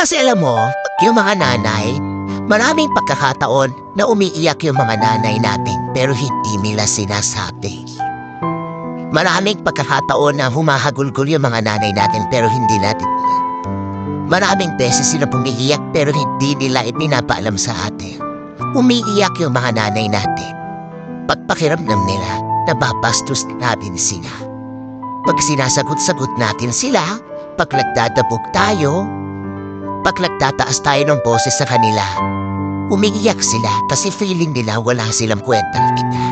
Kasi alam mo, yung mga nanay, maraming pagkakataon na umiiyak yung mga nanay natin pero hindi nila sinasabi. Maraming pagkakataon na humahagulgol yung mga nanay natin pero hindi natin. Maraming beses sila pumiiyak pero hindi nila ipinapaalam sa atin. Umiiyak yung mga nanay natin. Pagpakiramdam nila, nababastos natin sila. Pag sinasagot-sagot natin sila, pag nagdadabog tayo, pag nagtataas tayo ng boses sa kanila, umiiyak sila kasi feeling nila wala silang kwentang kita.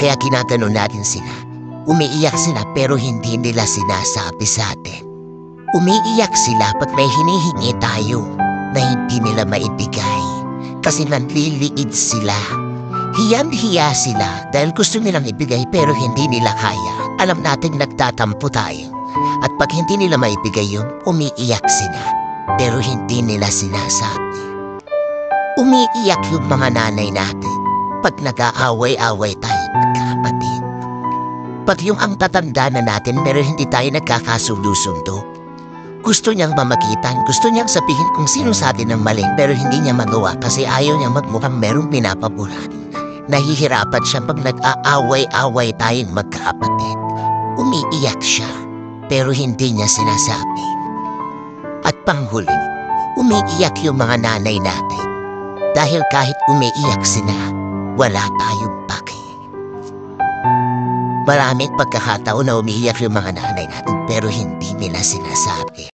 Kaya ginaganon natin sila. Umiiyak sila pero hindi nila sinasabi sa atin. Umiiyak sila pag may hinihingi tayo na hindi nila maibigay kasi nanliliid sila. Hiyang-hiya sila dahil gusto nilang ibigay pero hindi nila kaya. Alam natin nagtatampo tayo at pag hindi nila maibigay yun, umiiyak sila pero hindi nila sinasabi. Umiiyak yung mga nanay natin pag nag-aaway-away tayo magkakapatid. Pag yung ang tatanda na natin pero hindi tayo nagkakasundo-sundo. Gusto niyang mamagitan, gusto niyang sabihin kung sino sa atin ang mali pero hindi niya magawa kasi ayaw niyang magmukhang merong pinapaburan. Nahihirapan siya pag nag-aaway-away tayong magkakapatid. Umiiyak siya pero hindi niya sinasabi. At panghuli, umiiyak yung mga nanay natin dahil kahit umiiyak sila, wala tayong pake. Maraming pagkakataon na umiiyak yung mga nanay natin pero hindi nila sinasabi.